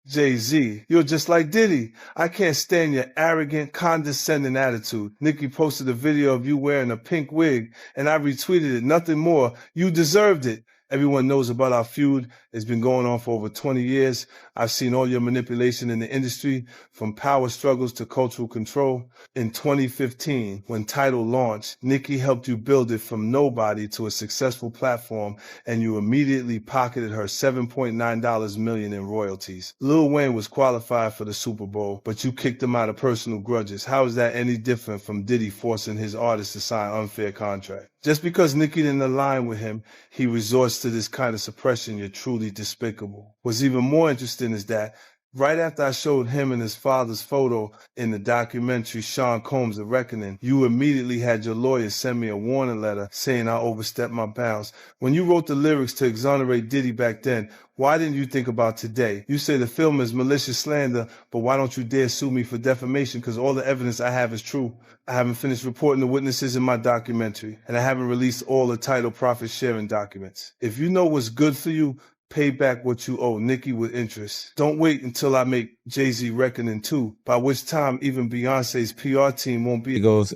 Jay-Z, you're just like Diddy. I can't stand your arrogant, condescending attitude. Nicki posted a video of you wearing a pink wig, and I retweeted it. Nothing more. You deserved it. Everyone knows about our feud. It's been going on for over 20 years. I've seen all your manipulation in the industry, from power struggles to cultural control. In 2015, when Tidal launched, Nicki helped you build it from nobody to a successful platform, and you immediately pocketed her $7.9 million in royalties. Lil Wayne was qualified for the Super Bowl, but you kicked him out of personal grudges. How is that any different from Diddy forcing his artists to sign unfair contracts? Just because Nicki didn't align with him, he resorts to this kind of suppression. You're truly despicable. What's even more interesting is that right after I showed him and his father's photo in the documentary Sean Combs: The Reckoning, you immediately had your lawyer send me a warning letter saying I overstepped my bounds. When you wrote the lyrics to exonerate Diddy back then, why didn't you think about today? You say the film is malicious slander, but why don't you dare sue me for defamation? Because all the evidence I have is true. I haven't finished reporting the witnesses in my documentary, and I haven't released all the Tidal profit sharing documents. If you know what's good for you, pay back what you owe Nicki with interest. Don't wait until I make Jay-Z Reckoning 2, by which time even Beyonce's PR team won't be. It goes,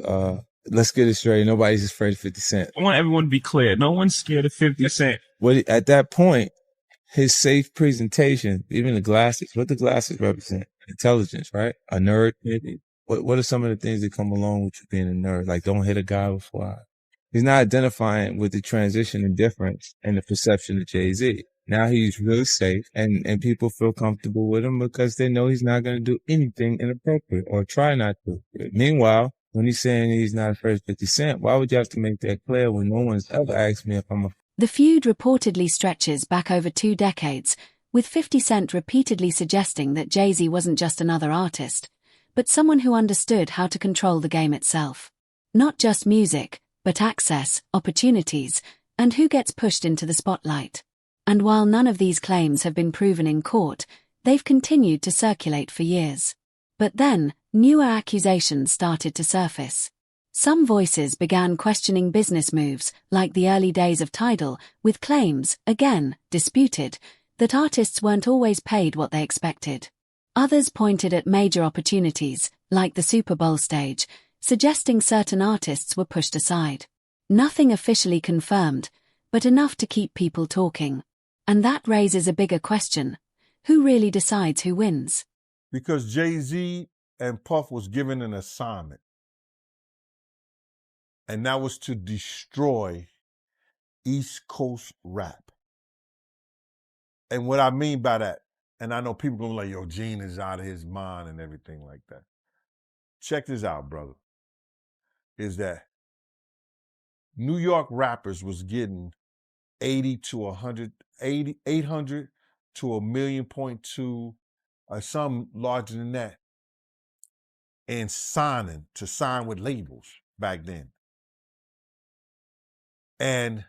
let's get it straight. Nobody's afraid of 50 Cent. I want everyone to be clear. No one's scared of 50 Cent. At that point, his safe presentation, even the glasses, what the glasses represent? Intelligence, right? A nerd, maybe. What are some of the things that come along with you being a nerd? Like, don't hit a guy with fly. He's not identifying with the transition and difference and the perception of Jay-Z. Now he's really safe, and people feel comfortable with him because they know he's not going to do anything inappropriate or try not to. Meanwhile, when he's saying he's not afraid of 50 Cent, why would you have to make that clear when no one's ever asked me if I'm a... The feud reportedly stretches back over 2 decades, with 50 Cent repeatedly suggesting that Jay-Z wasn't just another artist, but someone who understood how to control the game itself. Not just music, but access, opportunities, and who gets pushed into the spotlight. And while none of these claims have been proven in court, they've continued to circulate for years. But then, newer accusations started to surface. Some voices began questioning business moves, like the early days of Tidal, with claims, again, disputed, that artists weren't always paid what they expected. Others pointed at major opportunities, like the Super Bowl stage, suggesting certain artists were pushed aside. Nothing officially confirmed, but enough to keep people talking. And that raises a bigger question. Who really decides who wins? Because Jay-Z and Puff was given an assignment. And that was to destroy East Coast rap. And what I mean by that, and I know people going to be like, yo, Gene is out of his mind and everything like that. Check this out, brother. Is that New York rappers was getting 800 to 1.2 million, or some larger than that, and to sign with labels back then. And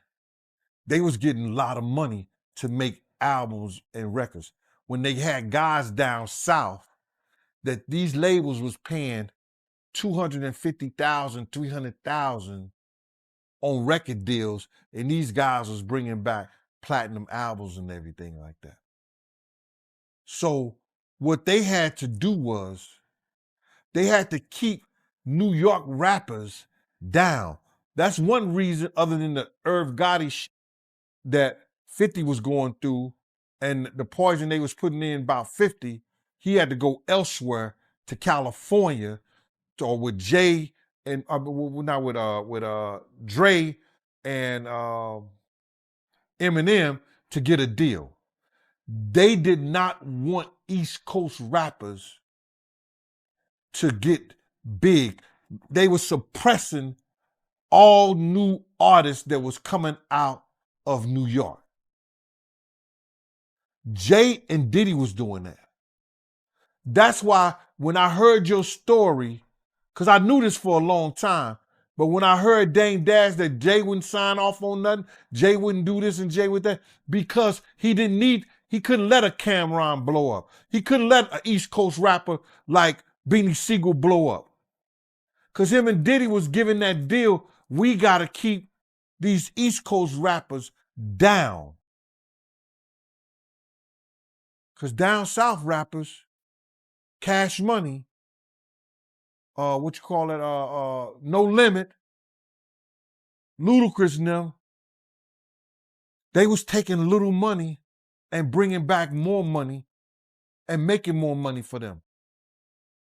they was getting a lot of money to make albums and records. When they had guys down south that these labels was paying $250,000, $300,000 on record deals, and these guys was bringing back platinum albums and everything like that. So what they had to do was they had to keep New York rappers down. That's one reason, other than the Irv Gotti that 50 was going through and the poison they was putting in about 50, he had to go elsewhere to California or with Jay and not with Dre and Eminem to get a deal. They did not want East Coast rappers to get big. They were suppressing all new artists that was coming out of New York. Jay and Diddy was doing that. That's why when I heard your story, because I knew this for a long time, but when I heard Dame Dash that Jay wouldn't sign off on nothing, Jay wouldn't do this and Jay would that, because he couldn't let a Cameron blow up. He couldn't let an East Coast rapper like Beanie Siegel blow up. Because him and Diddy was giving that deal, we got to keep these East Coast rappers down. Because down south rappers, Cash Money, No Limit, Ludacris and them, they was taking little money and bringing back more money and making more money for them.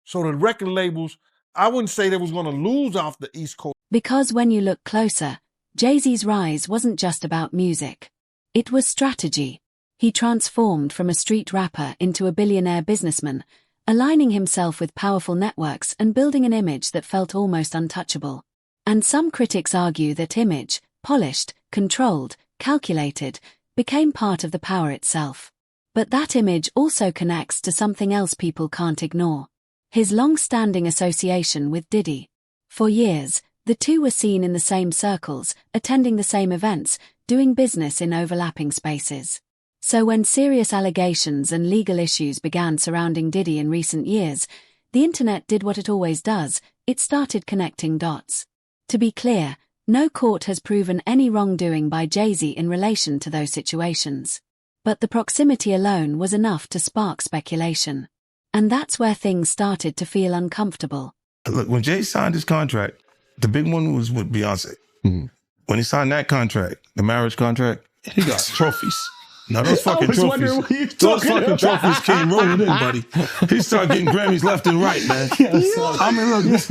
So the record labels, I wouldn't say they was going to lose off the East Coast. Because when you look closer, Jay-Z's rise wasn't just about music. It was strategy. He transformed from a street rapper into a billionaire businessman, aligning himself with powerful networks and building an image that felt almost untouchable. And some critics argue that image, polished, controlled, calculated, became part of the power itself. But that image also connects to something else people can't ignore: his long-standing association with Diddy. For years, the two were seen in the same circles, attending the same events, doing business in overlapping spaces. So when serious allegations and legal issues began surrounding Diddy in recent years, the internet did what it always does: it started connecting dots. To be clear, no court has proven any wrongdoing by Jay-Z in relation to those situations. But the proximity alone was enough to spark speculation. And that's where things started to feel uncomfortable. Look, when Jay signed his contract, the big one was with Beyonce. Mm-hmm. When he signed that contract, the marriage contract, he got trophies. Now those fucking trophies, trophies came rolling in, buddy. He started getting Grammys left and right, man. I mean, look, if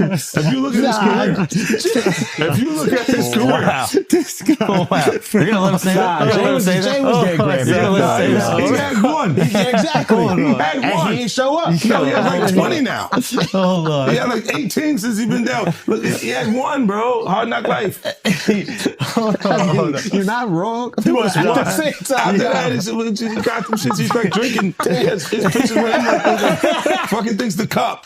you look at his career, This guy. Oh, wow. You're gonna let him say that? Jay was getting Grammys. He had one. Exactly. He had one. And he ain't show up. He has like 20 now. Hold on. He had like 18 since he been down. Look, he had one, bro. Hard Knock Life. Hold on. You're not wrong. At the same time. He got them shits. He's like drinking. His pictures with him like fucking things the cup.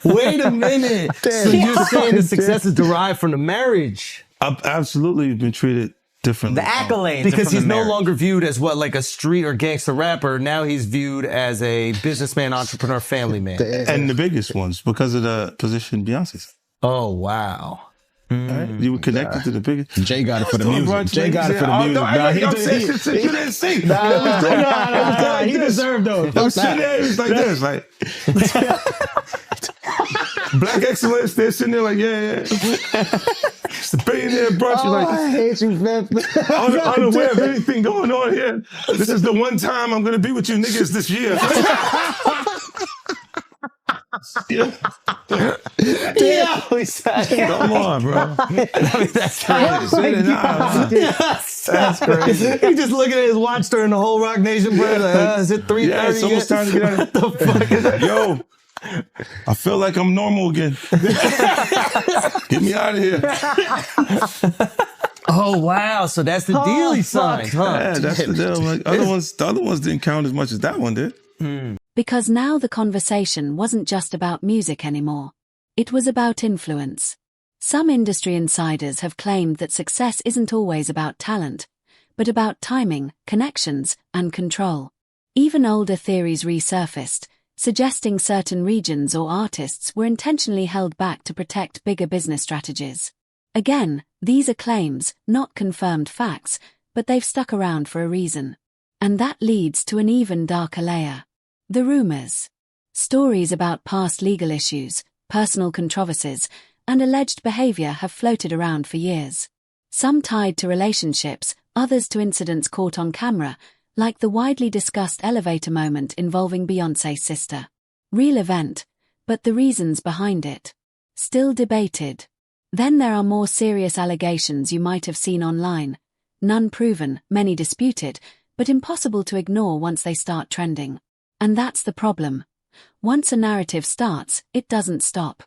Wait a minute. So you're saying the success is derived from the marriage? I've absolutely been treated differently. The accolades. Because he's no longer viewed as what, like a street or gangster rapper. Now he's viewed as a businessman, entrepreneur, family man. And the biggest ones because of the position Beyonce's. Oh, wow. Right? You were connected to the biggest. Jay got it for the music. Jay got it for the music. You didn't see. He deserved those. I'm sitting there, it was like this, like Black excellence. They're sitting there like, yeah. It's the billionaire brunch. You're like, I hate you, man. Unaware of anything going on here. This is the one time I'm gonna be with you niggas this year. Yeah. Come on, bro. That's crazy. That's crazy. He's just looking at his watch during the whole Rock Nation prayer. Like, is it 3:30? Yeah, it's almost time to get out. What the fuck is that? Yo, I feel like I'm normal again. Get me out of here. Oh wow! So that's the deal he signed, huh? Yeah, that's the deal. Like, the other ones didn't count as much as that one did. Because now the conversation wasn't just about music anymore. It was about influence. Some industry insiders have claimed that success isn't always about talent, but about timing, connections, and control. Even older theories resurfaced, suggesting certain regions or artists were intentionally held back to protect bigger business strategies. Again, these are claims, not confirmed facts, but they've stuck around for a reason. And that leads to an even darker layer. The rumors. Stories about past legal issues, personal controversies, and alleged behavior have floated around for years. Some tied to relationships, others to incidents caught on camera, like the widely discussed elevator moment involving Beyoncé's sister. Real event, but the reasons behind it still debated. Then there are more serious allegations you might have seen online. None proven, many disputed, but impossible to ignore once they start trending. And that's the problem. Once a narrative starts, it doesn't stop.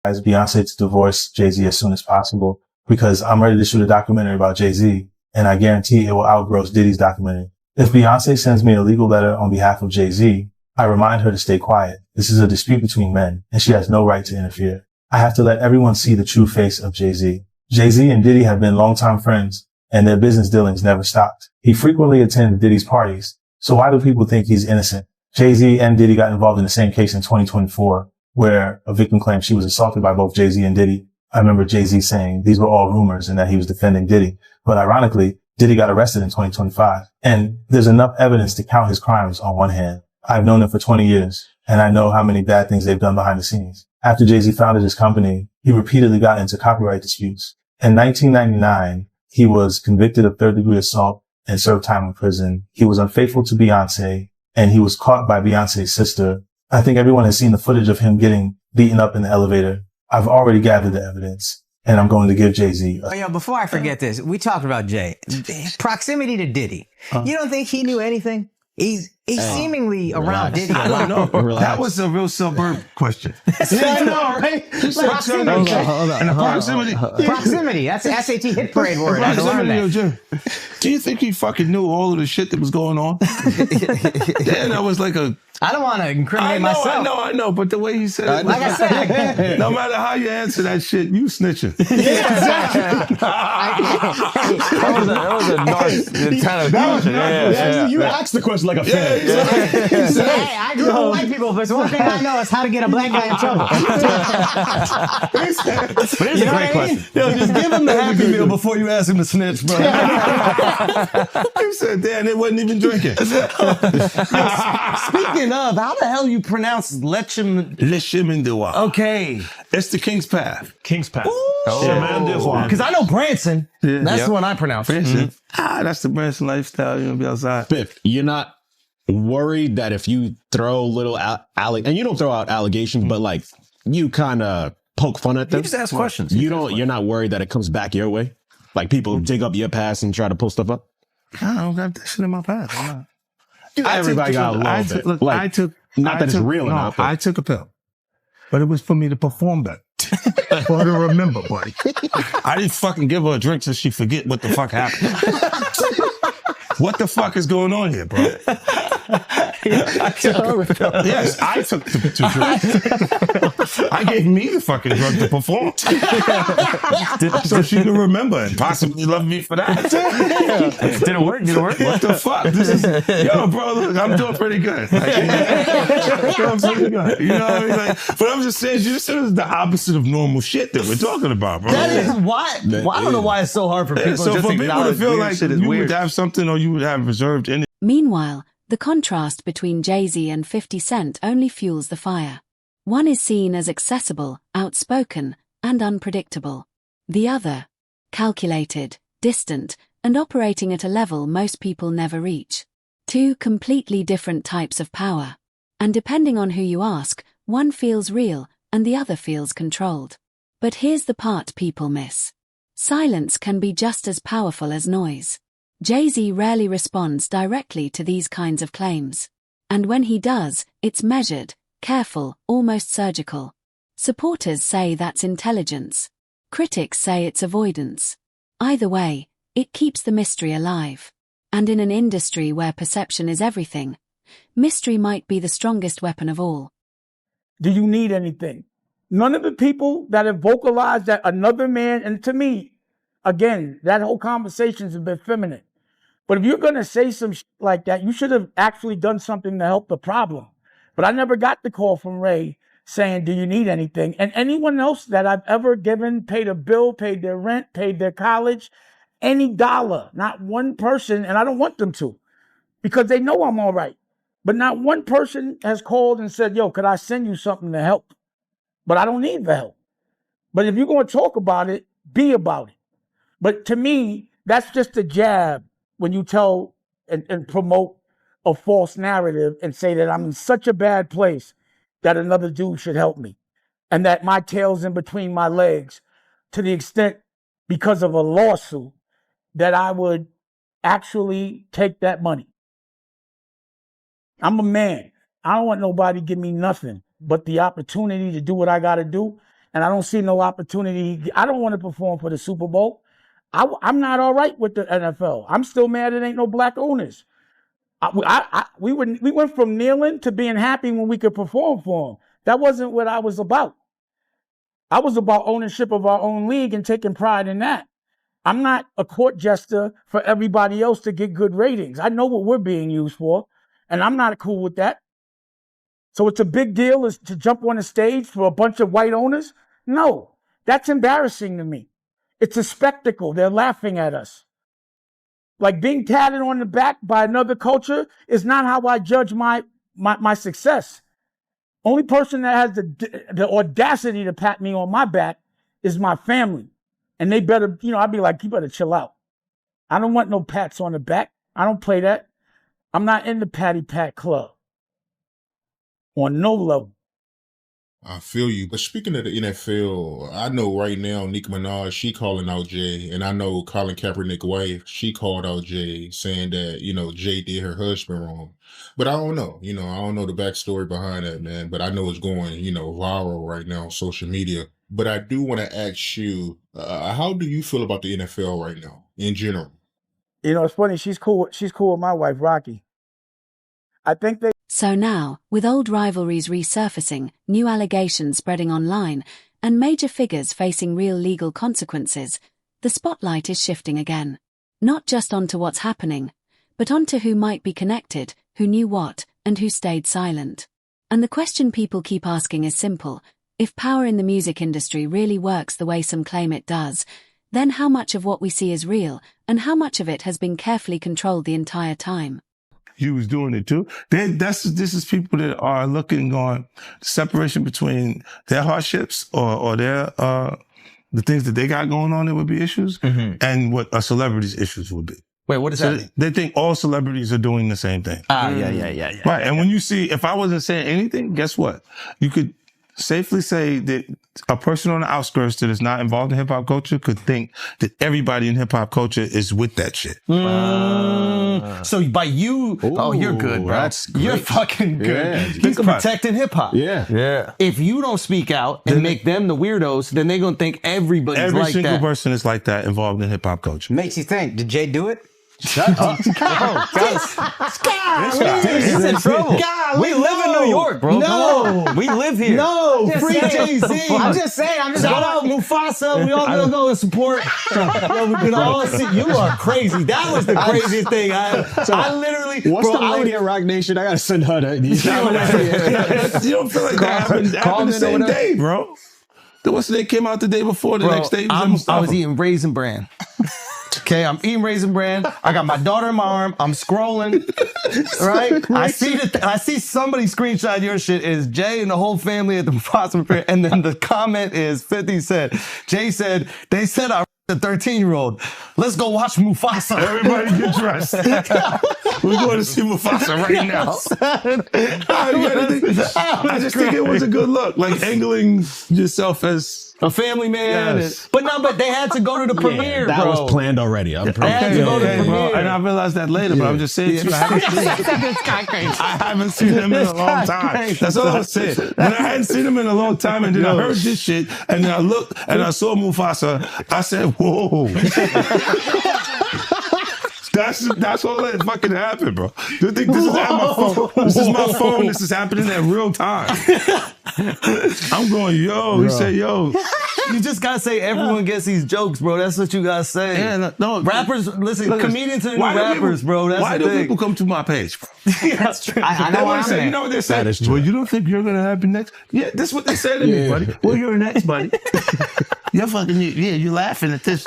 Beyonce to divorce Jay-Z as soon as possible because I'm ready to shoot a documentary about Jay-Z, and I guarantee it will outgross Diddy's documentary. If Beyonce sends me a legal letter on behalf of Jay-Z, I remind her to stay quiet. This is a dispute between men, and she has no right to interfere. I have to let everyone see the true face of Jay-Z. Jay-Z and Diddy have been longtime friends, and their business dealings never stopped. He frequently attended Diddy's parties, so why do people think he's innocent? Jay-Z and Diddy got involved in the same case in 2024, where a victim claimed she was assaulted by both Jay-Z and Diddy. I remember Jay-Z saying these were all rumors and that he was defending Diddy. But ironically, Diddy got arrested in 2025. And there's enough evidence to count his crimes on one hand. I've known him for 20 years, and I know how many bad things they've done behind the scenes. After Jay-Z founded his company, he repeatedly got into copyright disputes. In 1999, he was convicted of third-degree assault and served time in prison. He was unfaithful to Beyonce, and he was caught by Beyonce's sister. I think everyone has seen the footage of him getting beaten up in the elevator. I've already gathered the evidence, and I'm going to give Jay-Z before I forget this, we talked about Jay. Proximity to Diddy. You don't think he knew anything? He's seemingly around Diddy a lot. No, that was a real suburb question. I know, right? Proximity. And the proximity. Proximity. That's the SAT hit parade word. I learned that. Do you think he fucking knew all of the shit that was going on? Then I was like I don't want to incriminate myself. I know, but the way he said it, like I said, no matter how you answer that shit, you snitching. Yeah, exactly. That was a nice kind of question. You asked the question like a fan. Hey, I grew up with white people, but one thing I know is how to get a black guy in trouble. But it's a great question. Yo, just give him the Happy Meal before you ask him to snitch, bro. You said, damn, they wasn't even drinking. Speaking of, how the hell you pronounce Chemin de Bois. Okay. It's the King's Path. King's Path. Chemin de Bois. Because I know Branson. That's the one I pronounce. Branson. That's the Branson lifestyle. You know, be outside. Biff, you're not worried that if you throw little and you don't throw out allegations, but like you kind of poke fun at them. You just ask questions. You're not worried that it comes back your way? Like people dig up your past and try to pull stuff up? I don't got that shit in my past. I'm not. Everybody got a little bit. Look, like, not that it's real or not. I took a pill, but it was for me to perform better. For her to remember, buddy. I didn't fucking give her a drink so she forget what the fuck happened. What the fuck is going on here, bro? Yes, I took the drugs. I gave me the fucking drug to perform. So she can remember and possibly love me for that. Did it work? What the fuck? This is, yo, bro, look, I'm doing pretty good. I'm pretty good. You know what I mean? Like, but I'm just saying, this is the opposite of normal shit that we're talking about, bro. That is why. Well, I don't know why it's so hard for people so just for to people to feel like you weird. would have something or you would have reserved in it. Meanwhile, the contrast between Jay-Z and 50 Cent only fuels the fire. One is seen as accessible, outspoken, and unpredictable. The other, calculated, distant, and operating at a level most people never reach. Two completely different types of power. And depending on who you ask, one feels real and the other feels controlled. But here's the part people miss. Silence can be just as powerful as noise. Jay-Z rarely responds directly to these kinds of claims. And when he does, it's measured, careful, almost surgical. Supporters say that's intelligence. Critics say it's avoidance. Either way, it keeps the mystery alive. And in an industry where perception is everything, mystery might be the strongest weapon of all. Do you need anything? None of the people that have vocalized that another man, and to me, again, that whole conversation's a bit feminine. But if you're going to say some shit like that, you should have actually done something to help the problem. But I never got the call from Ray saying, do you need anything? And anyone else that I've ever given, paid a bill, paid their rent, paid their college, any dollar, not one person, and I don't want them to, because they know I'm all right. But not one person has called and said, yo, could I send you something to help? But I don't need the help. But if you're going to talk about it, be about it. But to me, that's just a jab when you tell and promote a false narrative and say that I'm in such a bad place that another dude should help me. And that my tail's in between my legs to the extent because of a lawsuit that I would actually take that money. I'm a man. I don't want nobody to give me nothing but the opportunity to do what I got to do. And I don't see no opportunity. I don't want to perform for the Super Bowl. I'm not all right with the NFL. I'm still mad it ain't no black owners. We went from kneeling to being happy when we could perform for them. That wasn't what I was about. I was about ownership of our own league and taking pride in that. I'm not a court jester for everybody else to get good ratings. I know what we're being used for, and I'm not cool with that. So it's a big deal is to jump on a stage for a bunch of white owners? No. That's embarrassing to me. It's a spectacle. They're laughing at us. Like being tatted on the back by another culture is not how I judge my success. Only person that has the audacity to pat me on my back is my family. And they better, I'd be like, you better chill out. I don't want no pats on the back. I don't play that. I'm not in the patty pat club. On no level. I feel you. But speaking of the NFL, I know right now Nicki Minaj, she calling out Jay. And I know Colin Kaepernick's wife, she called out Jay saying that, Jay did her husband wrong. But I don't know. I don't know the backstory behind that, man. But I know it's going, viral right now on social media. But I do want to ask you, how do you feel about the NFL right now in general? It's funny. She's cool. She's cool with my wife, Rocky. I think they. So now, with old rivalries resurfacing, new allegations spreading online, and major figures facing real legal consequences, the spotlight is shifting again. Not just onto what's happening, but onto who might be connected, who knew what, and who stayed silent. And the question people keep asking is simple. If power in the music industry really works the way some claim it does, then how much of what we see is real, and how much of it has been carefully controlled the entire time? You was doing it too. This is people that are looking on separation between their hardships or their the things that they got going on that would be issues, and what a celebrity's issues would be. Wait, what does that mean? They think all celebrities are doing the same thing. Yeah. Right. And when you see, if I wasn't saying anything, guess what? You could safely say that a person on the outskirts that is not involved in hip hop culture could think that everybody in hip hop culture is with that shit. So by you, you're good, bro. You're fucking good. Yeah, He's protecting hip hop. Yeah. If you don't speak out and make them the weirdos, then they're gonna think everybody's Every like single that. person is like that involved in hip hop culture. Makes you think, did Jay do it? Shut up. He's in trouble. We live in New York, bro. No. We live here. No, Free Jay-Z. I'm just saying. Shout out Mufasa. We all gonna go and support. Yo, we can all see. You are crazy. That was the craziest thing. I literally. What's the lady at Rock Nation? I gotta send her that. You don't feel like that happened the same day, bro. What's the day came out the day before, the next day? I was eating Raisin Bran. Okay, I'm eating Raisin Bran. I got my daughter in my arm. I'm scrolling, right? I see somebody screenshot your shit is Jay and the whole family at the Mufasa Fair, and then the comment is 50 said, Jay said, they said I the 13-year-old. Let's go watch Mufasa. Everybody get dressed. We're going to see Mufasa right now. I just think it was a good look, like angling yourself as a family man. Yes. But they had to go to the premiere, that bro. was planned already. They had to go to the premiere. And I realized that later, but I'm just saying to you, I haven't seen him in a long time. That's all I'm saying. When I hadn't seen him in a long time, and then I heard this shit, and then I looked and I saw Mufasa, I said, whoa. That's all that fucking happened, bro. You think this is at my phone? This is my phone. This is happening at real time. I'm going, yo. He said, yo. You just gotta say everyone gets these jokes, bro. That's what you gotta say. Yeah, no, rappers, listen, comedians are new rappers, bro. That's why the do thing. people come to my page, bro? That's true. I know what I'm saying. You know what they say? Well, you don't think you're gonna happen next? Yeah, that's what they say to me, buddy. Well, you're next, buddy. You're fucking, you're laughing at this.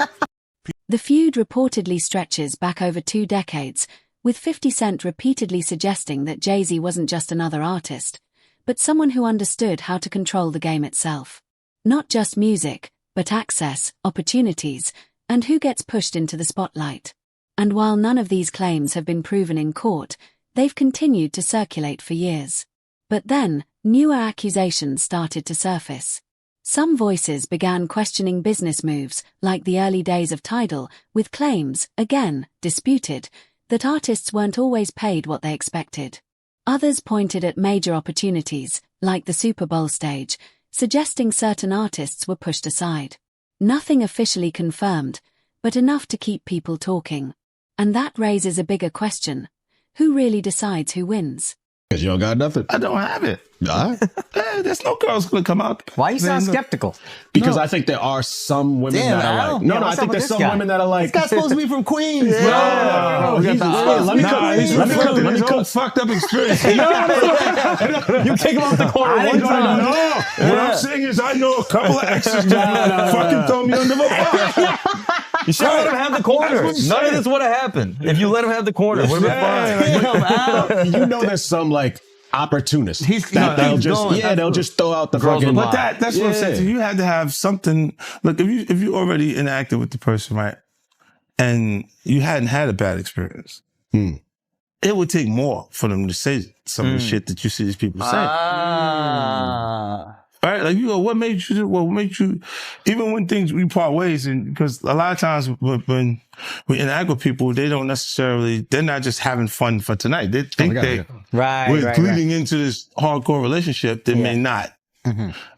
The feud reportedly stretches back over 2 decades, with 50 Cent repeatedly suggesting that Jay-Z wasn't just another artist, but someone who understood how to control the game itself. Not just music, but access, opportunities, and who gets pushed into the spotlight. And while none of these claims have been proven in court, they've continued to circulate for years. But then, newer accusations started to surface. Some voices began questioning business moves, like the early days of Tidal, with claims, again, disputed, that artists weren't always paid what they expected. Others pointed at major opportunities, like the Super Bowl stage, suggesting certain artists were pushed aside. Nothing officially confirmed, but enough to keep people talking. And that raises a bigger question. Who really decides who wins? Because you don't got nothing. I don't have it. All right. There's no girls gonna come out. Why you sound Look, skeptical? Because I think there are some women Damn, that are Al. like, no, Yeah, I what's up think with there's this some guy? women that are like, This guy's supposed to be from Queens, Yeah. bro. Let me Let me cook. Fucked up experience. You kick him off the corner one time. No. What I'm saying is, I know a couple of exes that fucking throw me under the bus. You should let him have the corner. None of this would have happened if you let him have the corner. Would have been fine. you know, there's some like opportunists. They'll just throw out the fucking. But that's what I'm saying. You had to have something. Look, if you already interacted with the person, right, and you hadn't had a bad experience, it would take more for them to say some of the shit that you see these people say. Right? Like, you go, what made you, even when we part ways, and because a lot of times when we interact with people, they're not just having fun for tonight. They think we're bleeding into this hardcore relationship that may not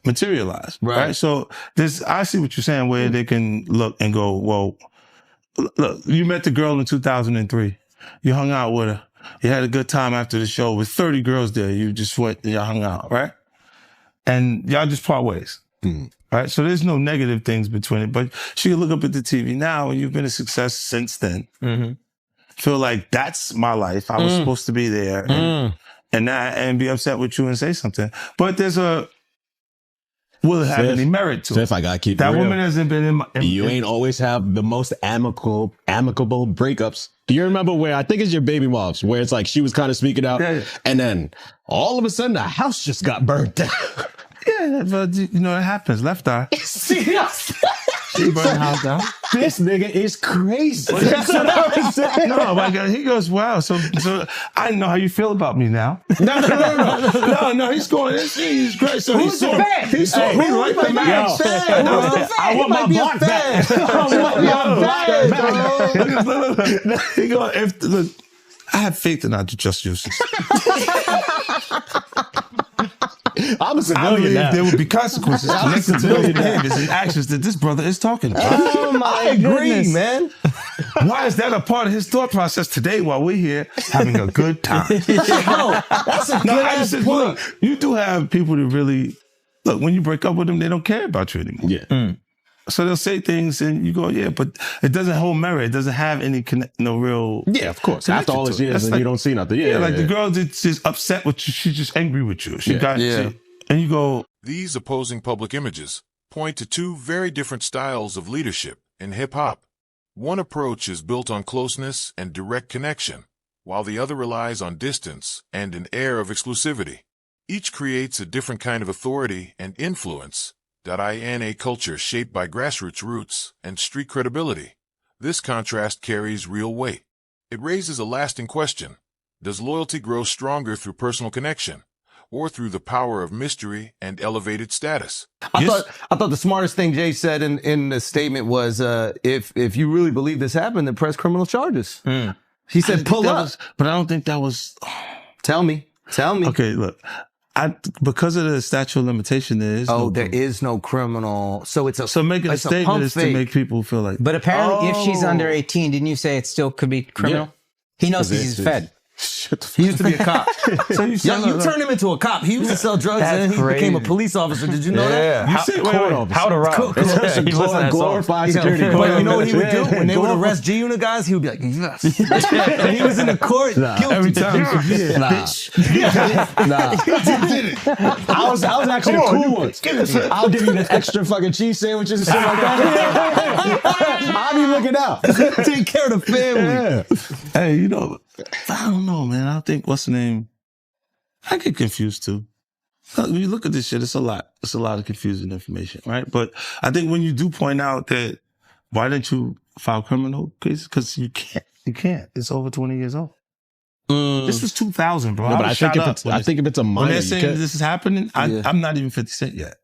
materialize. Right? So I see what you're saying, where they can look and go, well, look, you met the girl in 2003. You hung out with her. You had a good time after the show with 30 girls there. You just went and y'all hung out, right? And y'all just part ways. Right? So there's no negative things between it. But she can look up at the TV now, and you've been a success since then. Feel like that's my life. I was supposed to be there. And be upset with you and say something. But will it have any merit to it? If I gotta keep that it real, woman hasn't been you ain't always have the most amicable breakups. Do you remember where, I think it's your baby moms, where it's like she was kind of speaking out, and then all of a sudden the house just got burnt down? Yeah, but you know, it happens. Left eye. She burned the house down. This nigga is crazy. No, my God, he goes, wow. So I know how you feel about me now. No. He's going. He's great. So Who's the fan? He saw me like the man. I want my block back. He goes, look, I have faith in our justice. I'm a civilian. I believe now. there will be consequences connected to those behaviors and actions that this brother is talking about. Oh my goodness, man. Why is that a part of his thought process today while we're here having a good time? That's a good point. Look, you do have people that really, look, when you break up with them, they don't care about you anymore. Yeah. So they'll say things and you go, yeah, but it doesn't hold merit. It doesn't have any real. Yeah, of course. After all these years and you don't see nothing. Yeah, the girl that's just upset with you. She's just angry with you. And you go. These opposing public images point to two very different styles of leadership in hip-hop. One approach is built on closeness and direct connection, while the other relies on distance and an air of exclusivity. Each creates a different kind of authority and influence, in a culture shaped by grassroots roots and street credibility. This contrast carries real weight. It raises a lasting question. Does loyalty grow stronger through personal connection, or through the power of mystery and elevated status? I thought the smartest thing Jay said in the statement was, if you really believe this happened, then press criminal charges. He said, pull up. But I don't think that was. Tell me. Okay, look. Because of the statute of limitation, there is there is no criminal. So it's making a statement is to make people feel like. But apparently, if she's under 18, didn't you say it still could be criminal? Yeah. He knows he's fed. He used to be a cop. So you turned him into a cop. He used to sell drugs and then he became a police officer. Did you know that? You said, how to rob. Glorified security. But you know what he would do? When they would arrest G-Unit guys, he would be like, yes. And he was in the court guilty. Every time. Bitch. Did it. I was actually the cool one. I'll give you the extra fucking cheese sandwiches and shit like that. I'll be looking out. Take care of the family. Hey, you know, I don't know, man. I think, what's the name? I get confused too. When you look at this shit, it's a lot. It's a lot of confusing information, right? But I think when you do point out that, why didn't you file criminal cases? Because you can't. You can't. It's over 20 years old. This was 2000, bro. No, but I think if it's a minor, when they're saying this is happening, I'm not even 50 Cent yet.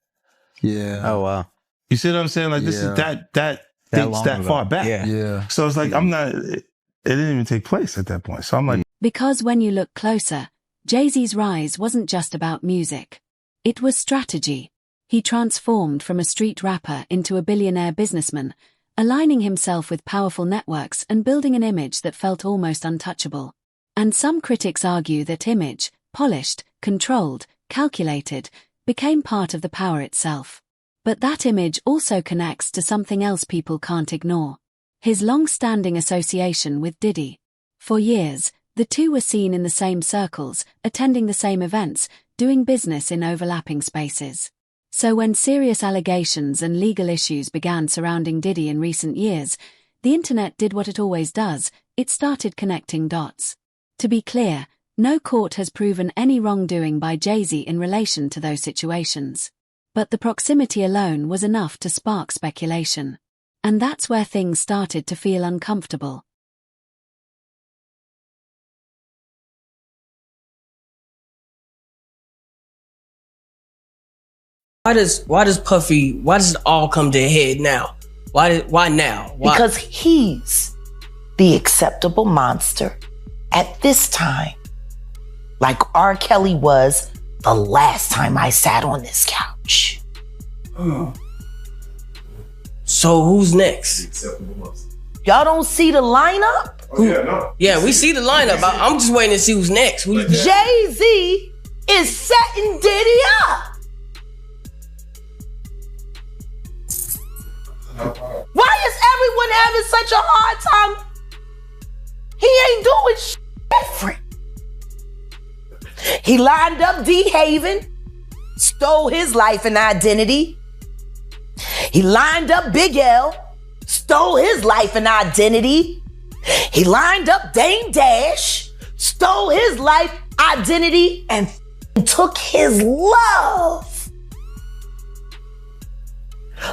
Yeah. Oh, wow. You see what I'm saying? Like, this is that dates that far back. Yeah. So it's like, it didn't even take place at that point. So I'm like. Because when you look closer, Jay-Z's rise wasn't just about music. It was strategy. He transformed from a street rapper into a billionaire businessman, aligning himself with powerful networks and building an image that felt almost untouchable. And some critics argue that image, polished, controlled, calculated, became part of the power itself. But that image also connects to something else people can't ignore: his long-standing association with Diddy. For years, the two were seen in the same circles, attending the same events, doing business in overlapping spaces. So when serious allegations and legal issues began surrounding Diddy in recent years, the internet did what it always does: it started connecting dots. To be clear, no court has proven any wrongdoing by Jay-Z in relation to those situations. But the proximity alone was enough to spark speculation. And that's where things started to feel uncomfortable. Why does it all come to a head now? Why now? Why? Because he's the acceptable monster at this time, like R. Kelly was the last time I sat on this couch. So who's next? Y'all don't see the lineup? Yeah, we see the lineup. I'm just waiting to see who's next. Jay-Z is setting Diddy up. Why is everyone having such a hard time? He ain't doing shit different. He lined up D. Haven, stole his life and identity. He lined up Big L, stole his life and identity. He lined up Dame Dash, stole his life, identity, and took his love.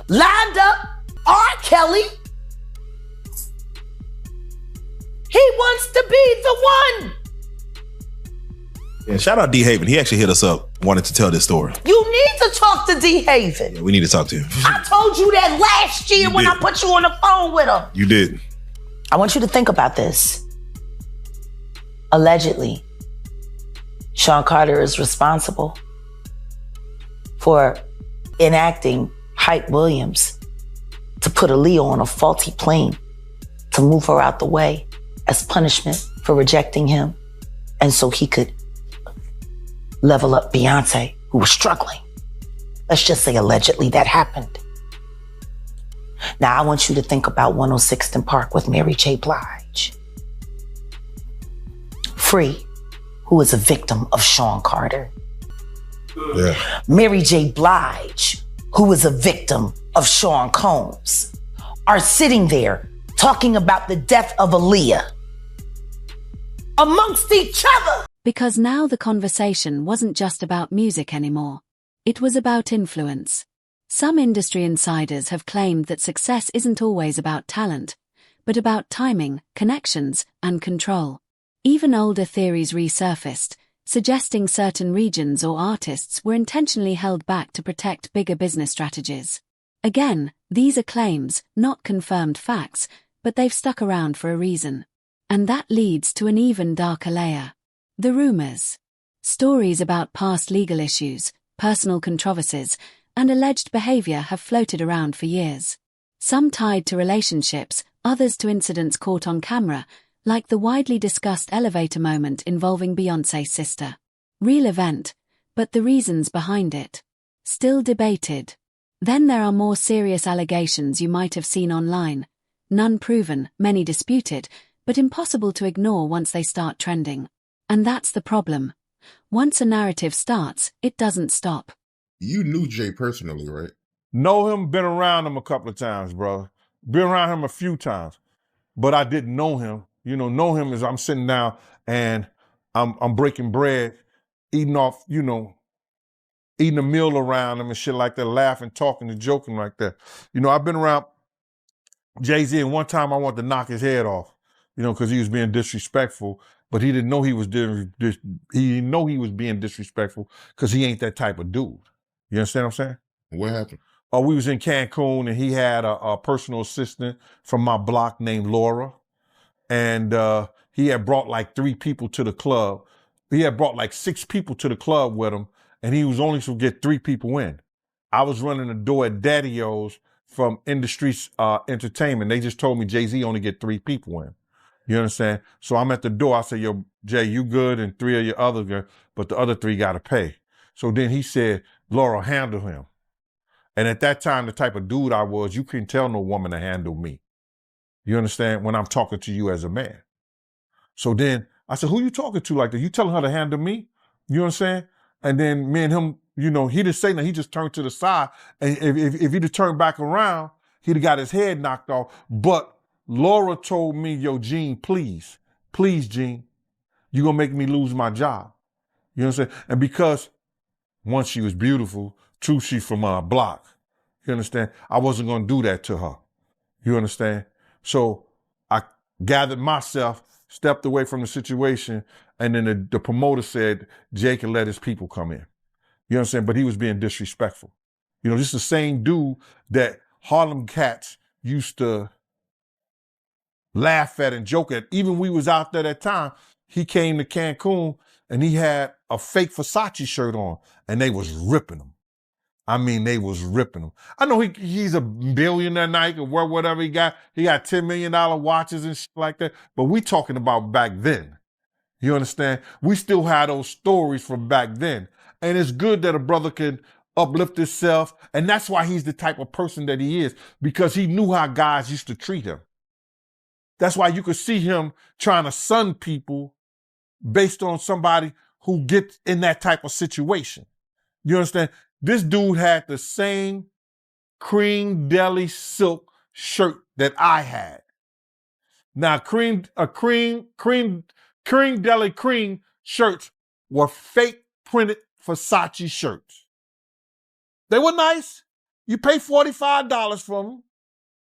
Lined up R. Kelly. He wants to be the one. Yeah, shout out D. Haven. He actually hit us up, wanted to tell this story. You need to talk to D. Haven. Yeah, we need to talk to him. I told you that last year when I put you on the phone with him. You did. I want you to think about this. Allegedly, Sean Carter is responsible for enacting Hype Williams to put Aaliyah on a faulty plane to move her out the way as punishment for rejecting him, and so he could level up Beyonce, who was struggling. Let's just say allegedly that happened. Now I want you to think about 106th and Park with Mary J. Blige. Free, who is a victim of Sean Carter. Yeah. Mary J. Blige, who is a victim of Sean Combs, are sitting there talking about the death of Aaliyah amongst each other. Because now the conversation wasn't just about music anymore. It was about influence. Some industry insiders have claimed that success isn't always about talent, but about timing, connections, and control. Even older theories resurfaced, suggesting certain regions or artists were intentionally held back to protect bigger business strategies. Again, these are claims, not confirmed facts, but they've stuck around for a reason. And that leads to an even darker layer. The rumors. Stories about past legal issues, personal controversies, and alleged behavior have floated around for years. Some tied to relationships, others to incidents caught on camera, like the widely discussed elevator moment involving Beyoncé's sister. Real event, but the reasons behind it still debated. Then there are more serious allegations you might have seen online. None proven, many disputed, but impossible to ignore once they start trending. And that's the problem. Once a narrative starts, it doesn't stop. You knew Jay personally, right? Know him, been around him a couple of times, brother. Been around him a few times, but I didn't know him. You know him as I'm sitting down and I'm breaking bread, eating off, eating a meal around him and shit like that, laughing, talking and joking like that. I've been around Jay-Z, and one time I wanted to knock his head off, because he was being disrespectful, but he didn't know he was being disrespectful because he ain't that type of dude. You understand what I'm saying? What happened? We was in Cancun and he had a personal assistant from my block named Laura. And he had brought like 3 people to the club. He had brought like 6 people to the club with him, and he was only supposed to get 3 people in. I was running the door at Daddy-O's from Industry Entertainment. They just told me Jay-Z only get 3 people in. You understand? So I'm at the door. I say, yo, Jay, you good? And 3 of your other girls, but the other 3 got to pay. So then he said, Laura, handle him. And at that time, the type of dude I was, you couldn't tell no woman to handle me. You understand? When I'm talking to you as a man. So then I said, who you talking to like that? You telling her to handle me? You understand? And then me and him, you know, he didn't say nothing. He just turned to the side. And if he'd have turned back around, he'd have got his head knocked off. But Laura told me, yo, Gene, please, Gene, you're going to make me lose my job. You know what I'm saying? And because, one, she was beautiful. 2, she's from our block. You understand? I wasn't going to do that to her. You understand? So I gathered myself, stepped away from the situation, and then the promoter said Jay can let his people come in. You know what I'm saying? But he was being disrespectful. You know, this is the same dude that Harlem cats used to laugh at and joke at. Even we was out there that time, he came to Cancun and he had a fake Versace shirt on and they was ripping him. I mean, they was ripping him. I know he's a billionaire Nike or whatever he got. He got $10 million watches and shit like that. But we talking about back then. You understand? We still had those stories from back then. And it's good that a brother can uplift himself. And that's why he's the type of person that he is, because he knew how guys used to treat him. That's why you could see him trying to sun people based on somebody who gets in that type of situation. You understand? This dude had the same cream deli silk shirt that I had. Now, cream deli cream shirts were fake printed Versace shirts. They were nice. You pay $45 for them,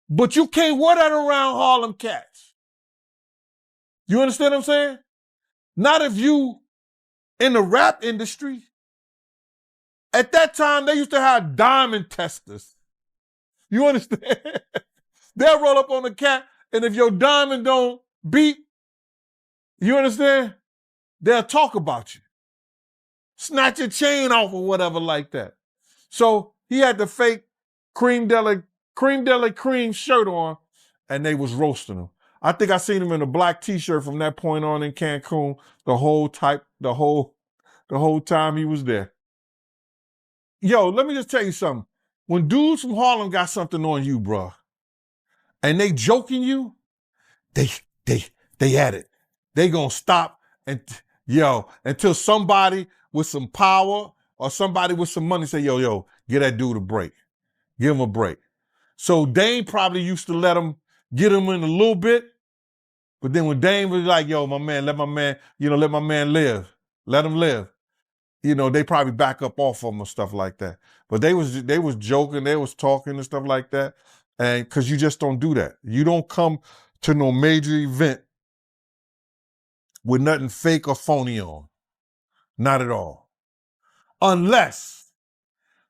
but you can't wear that around Harlem cats. You understand what I'm saying? Not if you in the rap industry. At that time, they used to have diamond testers. You understand? They'll roll up on the cat, and if your diamond don't beat, you understand? They'll talk about you. Snatch your chain off or whatever like that. So he had the fake cream deli cream shirt on, and they was roasting him. I think I seen him in a black t-shirt from that point on in Cancun the whole time he was there. Yo, let me just tell you something. When dudes from Harlem got something on you, bro, and they joking you, they at it. They gonna stop and until somebody with some power or somebody with some money say, yo, get that dude a break. Give him a break. So Dame probably used to let him get him in a little bit, but then when Dame was like, yo, my man, let my man live. Let him live. You know, they probably back up off of them or stuff like that. But they was joking, they was talking and stuff like that. And because you just don't do that. You don't come to no major event with nothing fake or phony on. Not at all. Unless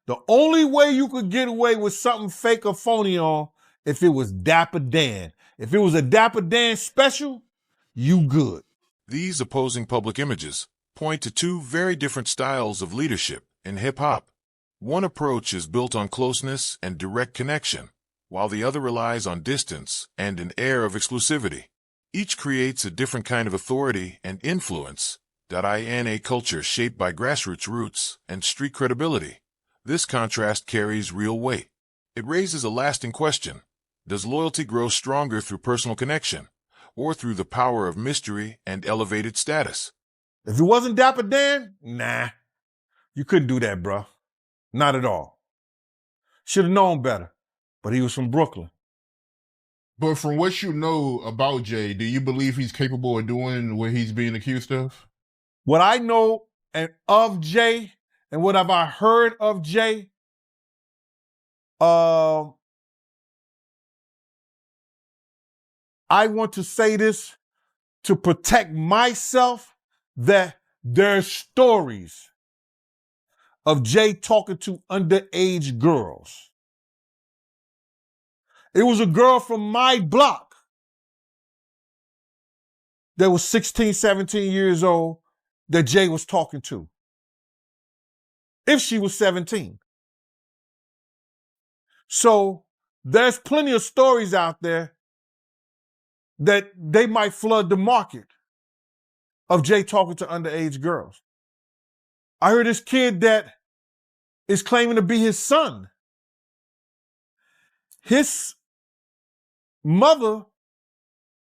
the only way you could get away with something fake or phony on, if it was Dapper Dan. If it was a Dapper Dan special, you good. These opposing public images point to 2 very different styles of leadership in hip-hop. One approach is built on closeness and direct connection, while the other relies on distance and an air of exclusivity. Each creates a different kind of authority and influence, in a culture shaped by grassroots roots and street credibility. This contrast carries real weight. It raises a lasting question. Does loyalty grow stronger through personal connection, or through the power of mystery and elevated status? If it wasn't Dapper Dan, nah, you couldn't do that, bro. Not at all. Should have known better, but he was from Brooklyn. But from what you know about Jay, do you believe he's capable of doing what he's being accused of? What I know of Jay and what have I heard of Jay, I want to say this to protect myself, that there's stories of Jay talking to underage girls. It was a girl from my block that was 16, 17 years old that Jay was talking to. If she was 17. So there's plenty of stories out there that they might flood the market of Jay talking to underage girls. I heard this kid that is claiming to be his son. His mother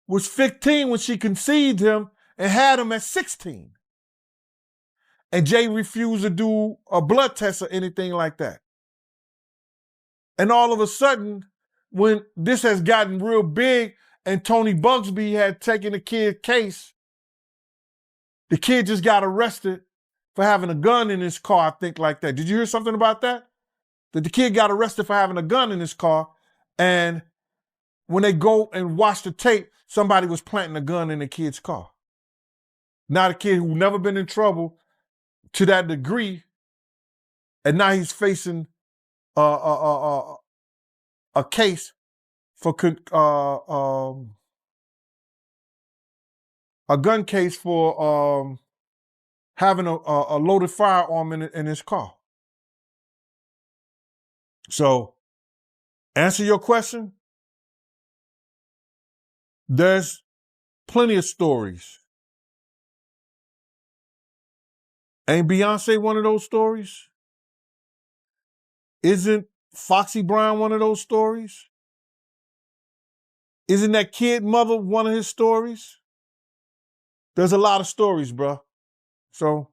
was 15 when she conceived him and had him at 16. And Jay refused to do a blood test or anything like that. And all of a sudden, when this has gotten real big and Tony Bugsby had taken the kid's case, the kid just got arrested for having a gun in his car, I think, like that. Did you hear something about that? That the kid got arrested for having a gun in his car, and when they go and watch the tape, somebody was planting a gun in the kid's car. Now the kid who never been in trouble to that degree, and now he's facing a case for a gun case for having a loaded firearm in his car. So, answer your question. There's plenty of stories. Ain't Beyonce one of those stories? Isn't Foxy Brown one of those stories? Isn't that kid mother one of his stories? There's a lot of stories, bro. So